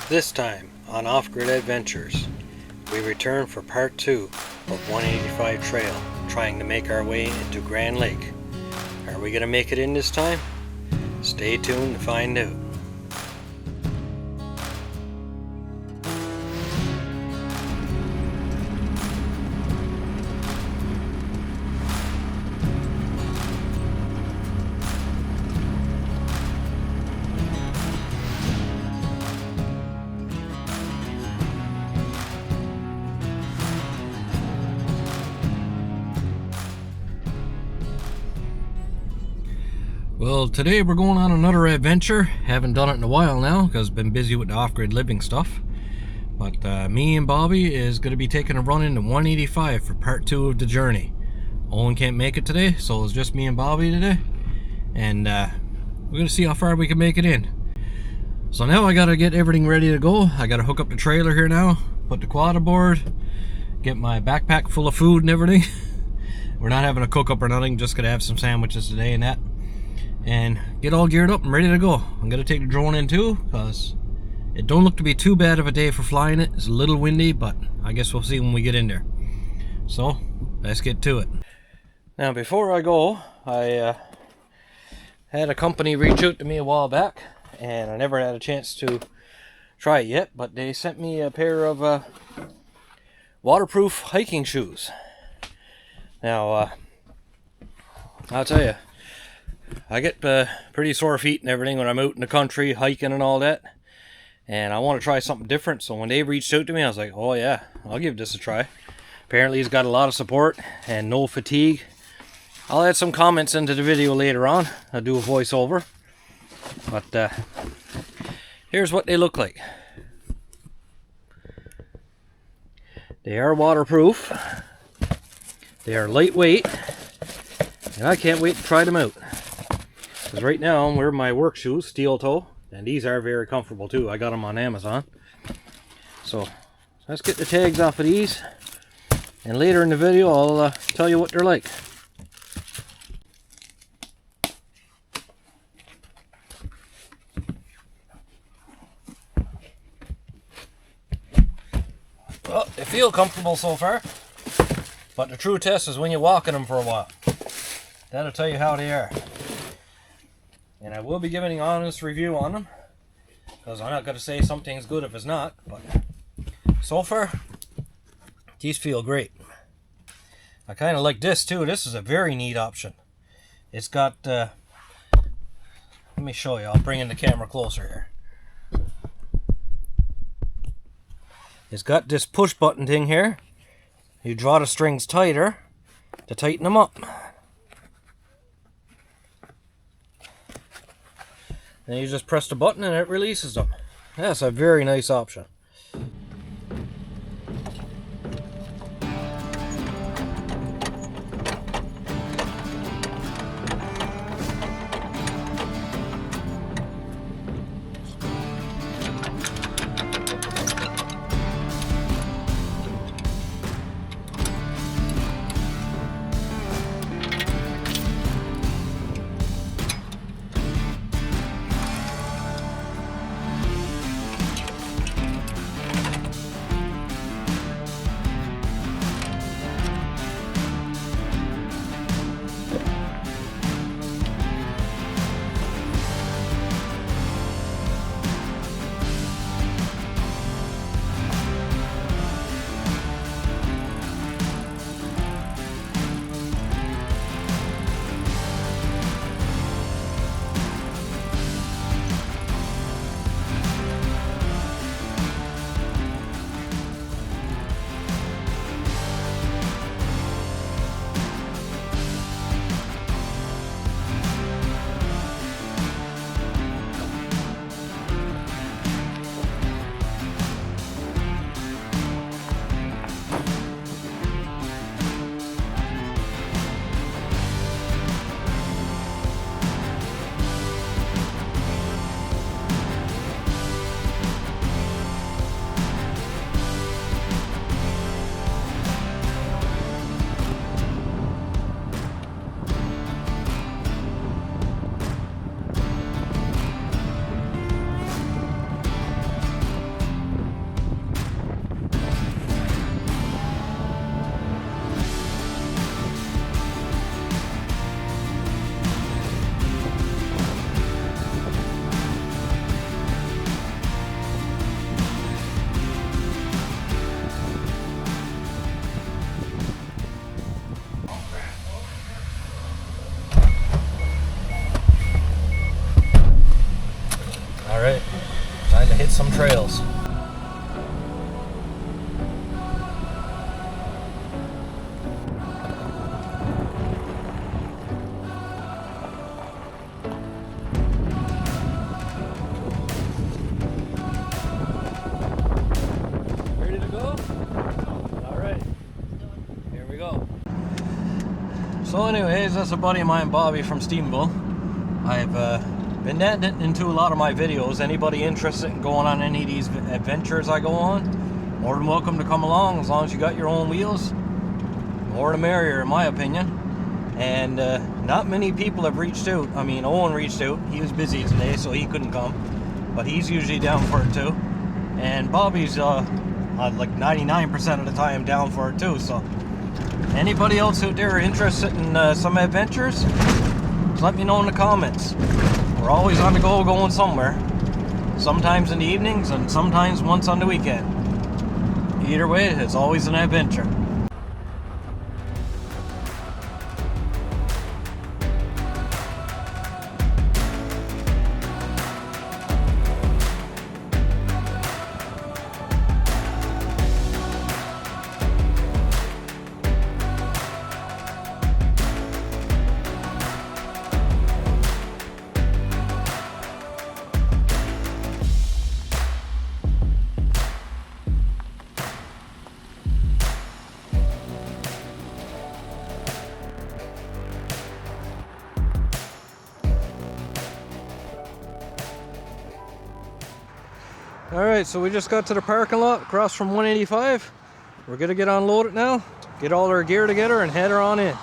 This time on Off-Grid Adventures, we return for part 2 of 185 Trail, trying to make our way into Grand Lake. Are we going to make it in this time? Stay tuned to find out. Well, today we're going on another adventure. Haven't done it in a while now because I've been busy with the off-grid living stuff. But me and Bobby is going to be taking a run into 185 for part 2 of the journey. Owen can't make it today, so it's just me and Bobby today. And we're going to see how far we can make it in. So now I got to get everything ready to go. I got to hook up the trailer here now, put the quad aboard, get my backpack full of food and everything. We're not having a cook-up or nothing, just going to have some sandwiches today and that. And get all geared up and ready to go. I'm going to take the drone in too, because it don't look to be too bad of a day for flying it. It's a little windy, but I guess we'll see when we get in there. So, let's get to it. Now, before I go, I had a company reach out to me a while back, and I never had a chance to try it yet, but they sent me a pair of waterproof hiking shoes. Now, I'll tell you, I get pretty sore feet and everything when I'm out in the country hiking and all that, and I want to try something different. So when they reached out to me, I was like, oh yeah, I'll give this a try. Apparently it's got a lot of support and no fatigue. I'll add some comments into the video later on. I'll do a voiceover, but here's what they look like. They are waterproof, they are lightweight, and I can't wait to try them out. Because right now I'm wearing my work shoes, steel toe, and these are very comfortable too. I got them on Amazon. So let's get the tags off of these, and later in the video I'll tell you what they're like. Well, they feel comfortable so far, but the true test is when you walk in them for a while. That'll tell you how they are. And I will be giving an honest review on them, because I'm not going to say something's good if it's not, but so far, these feel great. I kind of like this too. This is a very neat option. It's got, let me show you, I'll bring in the camera closer here. It's got this push button thing here. You draw the strings tighter to tighten them up. And you just press the button and it releases them. That's a very nice option. Time to hit some trails. Ready to go? All right. Here we go. So anyways, that's a buddy of mine, Bobby from Stephenville. I've been netting into a lot of my videos. Anybody interested in going on any of these adventures I go on, more than welcome to come along, as long as you got your own wheels. More the merrier, in my opinion. And not many people have reached out. I mean, Owen reached out. He was busy today, so he couldn't come, but he's usually down for it too. And Bobby's like 99% of the time down for it too. So anybody else out there interested in some adventures, just let me know in the comments. We're always on the go, going somewhere. Sometimes in the evenings and sometimes once on the weekend. Either way, it's always an adventure. Alright, so we just got to the parking lot across from 185. We're gonna get unloaded now, get all our gear together and head her on in.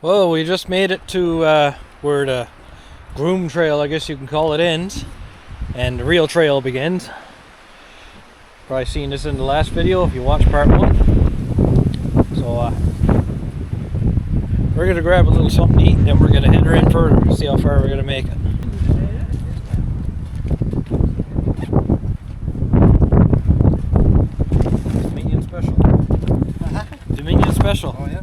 Well, we just made it to where the groom trail, I guess you can call it, ends, and the real trail begins. Probably seen this in the last video if you watched part 1. So we're gonna grab a little something to eat, and then we're gonna head her in further, see how far we're gonna make it. Dominion special. Dominion special. Oh yeah.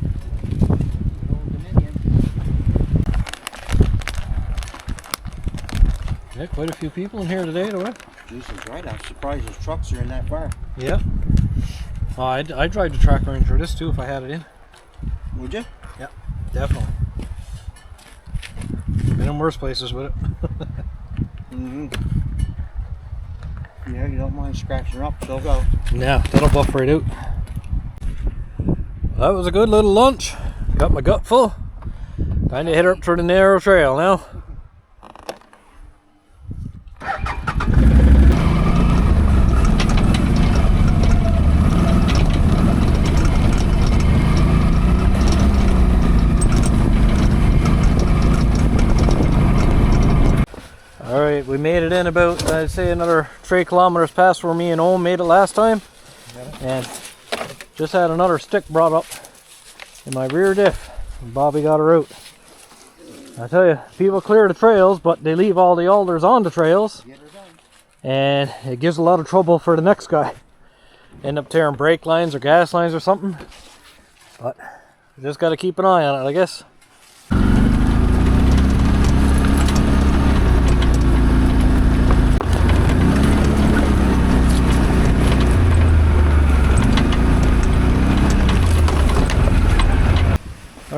Yeah, quite a few people in here today, though. Jesus, right. I'm surprised those trucks are in that far. Yeah. I'd drive the track range for this too if I had it in. Would you? Yeah, definitely. Been in worse places with it. Yeah, you don't mind scratching her up, so go. Yeah, that'll buff right out. That was a good little lunch. Got my gut full. Time to head up through the narrow trail now. Alright, we made it in about, I'd say, another 3 kilometers past where me and Owen made it last time. And just had another stick brought up in my rear diff. And Bobby got her out. I tell you, people clear the trails, but they leave all the alders on the trails. And it gives a lot of trouble for the next guy. End up tearing brake lines or gas lines or something. But you just got to keep an eye on it, I guess.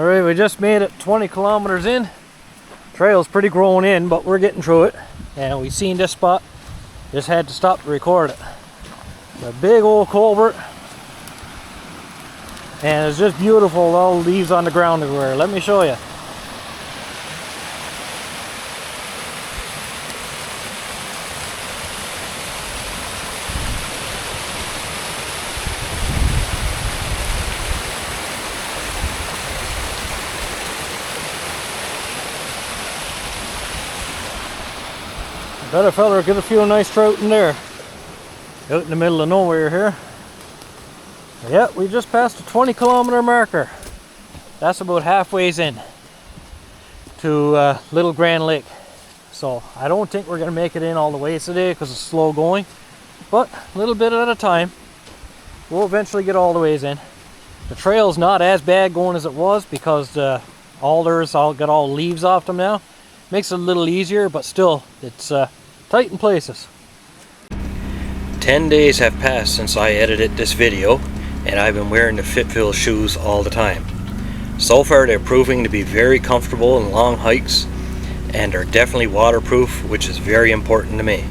Alright, we just made it 20 kilometers in. Trail's pretty grown in, but we're getting through it. And we seen this spot. Just had to stop to record it. A big old culvert. And it's just beautiful, all the leaves on the ground everywhere. Let me show you. Bet a fella get a few nice trout in there. Out in the middle of nowhere here. Yeah, we just passed the 20 kilometer marker. That's about halfway in to Little Grand Lake. So I don't think we're gonna make it in all the way today because it's slow going, but a little bit at a time. We'll eventually get all the ways in. The trail's not as bad going as it was because the alders all got all leaves off them now. Makes it a little easier, but still it's tight in places. 10 days have passed since I edited this video, and I've been wearing the FitVille shoes all the time. So far they're proving to be very comfortable in long hikes, and they're definitely waterproof, which is very important to me.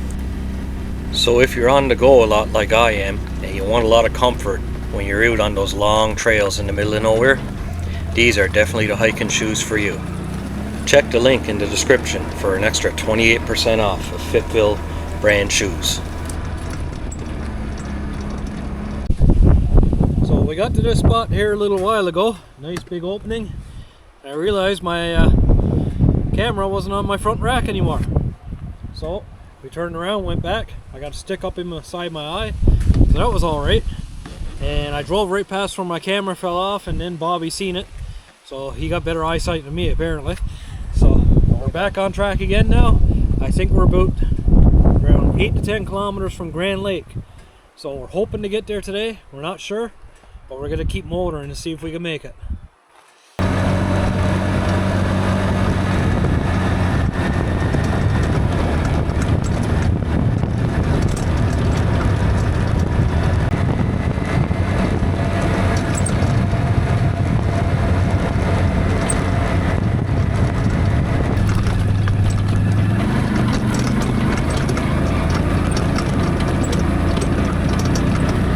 So if you're on the go a lot like I am, and you want a lot of comfort when you're out on those long trails in the middle of nowhere, these are definitely the hiking shoes for you. Check the link in the description for an extra 28% off of FitVille brand shoes. So we got to this spot here a little while ago. Nice big opening. I realized my camera wasn't on my front rack anymore. So we turned around, went back. I got a stick up inside my eye. So that was alright. And I drove right past where my camera fell off, and then Bobby seen it. So he got better eyesight than me apparently. So we're back on track again now. I think we're about around 8 to 10 kilometers from Grand Lake. So we're hoping to get there today. We're not sure, but we're going to keep motoring to see if we can make it.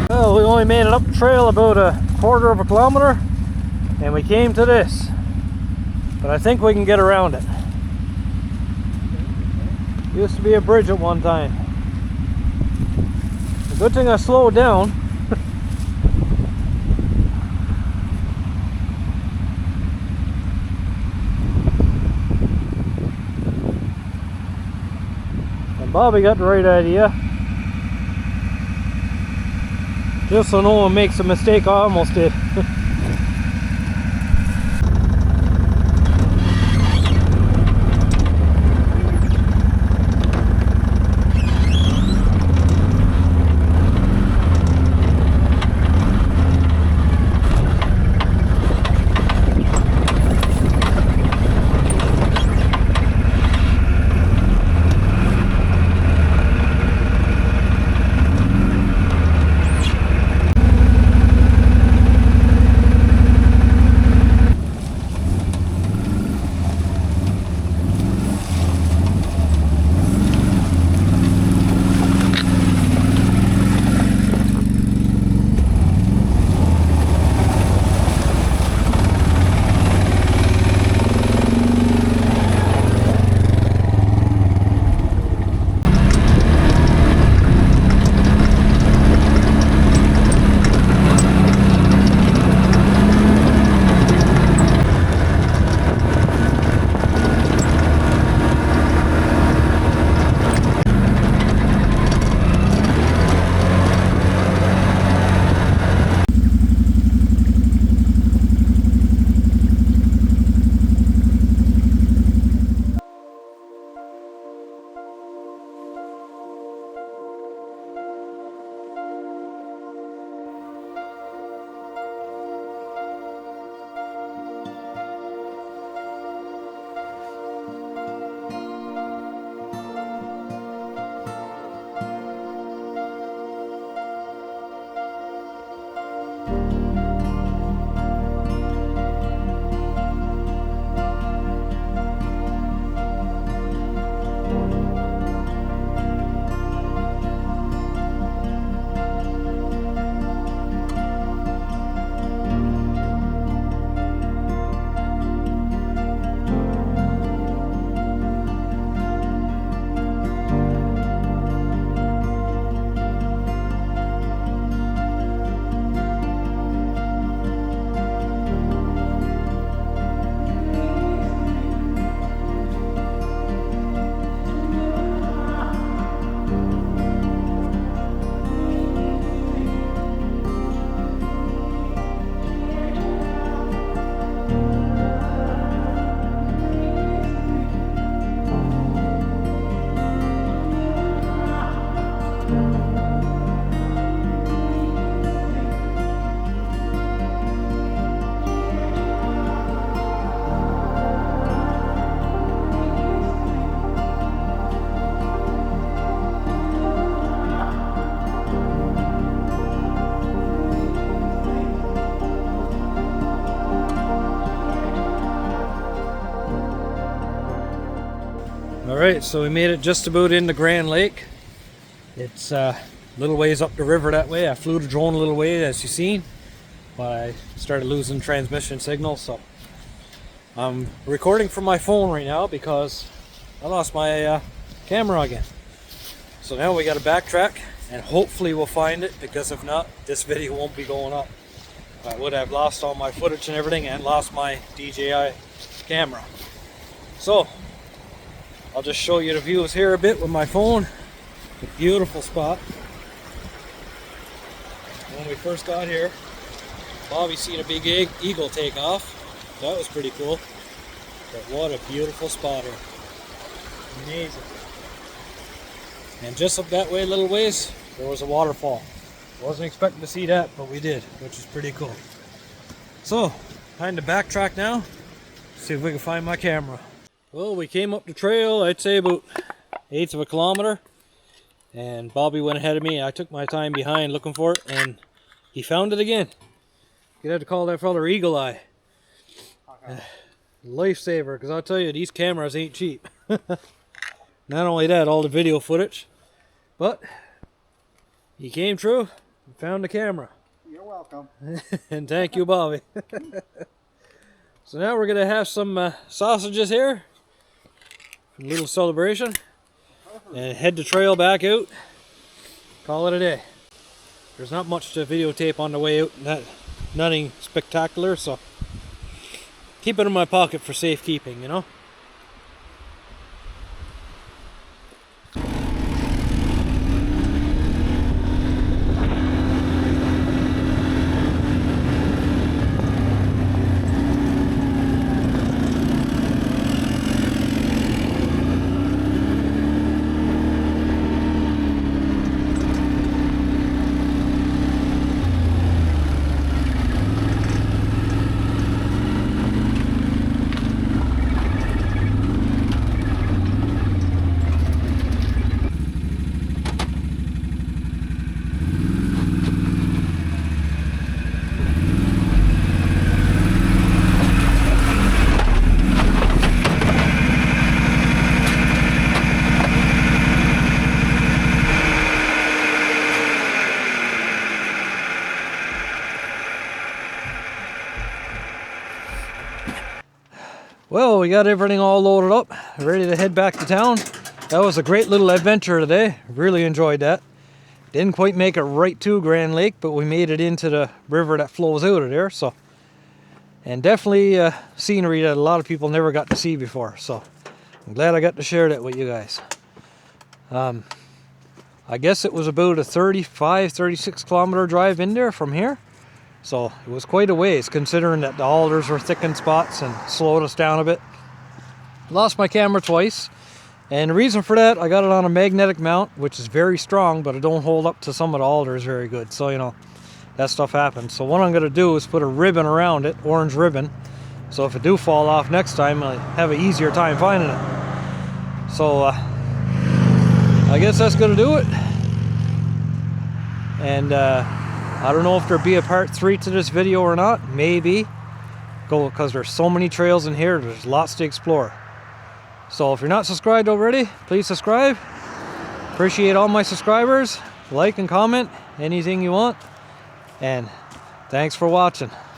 Well, we only made it up the trail about a quarter of a kilometer, and we came to this, but I think we can get around it. Used to be a bridge at one time. The good thing I slowed down. And Bobby got the right idea. Just so no one makes a mistake I almost did. Alright, so we made it just about into Grand Lake. It's a little ways up the river that way. I flew the drone a little way, as you seen, but I started losing transmission signal, so I'm recording from my phone right now because I lost my camera again. So now we got to backtrack and hopefully we'll find it, because if not, this video won't be going up. I would have lost all my footage and everything and lost my DJI camera. So I'll just show you the views here a bit with my phone. A beautiful spot. When we first got here, Bobby seen a big eagle take off. That was pretty cool. But what a beautiful spot here. Amazing. And just up that way a little ways, there was a waterfall. Wasn't expecting to see that, but we did, which is pretty cool. So, time to backtrack now. See if we can find my camera. Well, we came up the trail, I'd say about 1/8 of a kilometer. And Bobby went ahead of me. I took my time behind looking for it, and he found it again. You'd have to call that fella Eagle Eye. Lifesaver, because I'll tell you, these cameras ain't cheap. Not only that, all the video footage, but he came through and found the camera. You're welcome. And thank you, Bobby. So now we're going to have some sausages here. A little celebration. And head the trail back out. Call it a day. There's not much to videotape on the way out. Nothing spectacular, so keep it in my pocket for safekeeping, you know. Well, we got everything all loaded up, ready to head back to town. That was a great little adventure today. Really enjoyed that. Didn't quite make it right to Grand Lake, but we made it into the river that flows out of there. So, and definitely scenery that a lot of people never got to see before. So I'm glad I got to share that with you guys. I guess it was about a 36 kilometer drive in there from here. So it was quite a ways, considering that the alders were thick in spots and slowed us down a bit. Lost my camera twice, and the reason for that, I got it on a magnetic mount, which is very strong, but it don't hold up to some of the alders very good. So, you know, that stuff happens. So what I'm going to do is put a ribbon around it, orange ribbon, so if it do fall off next time, I'll have an easier time finding it. So I guess that's going to do it. And I don't know if there'll be a part 3 to this video or not. Maybe. Because there's so many trails in here. There's lots to explore. So if you're not subscribed already, please subscribe. Appreciate all my subscribers. Like and comment anything you want. And thanks for watching.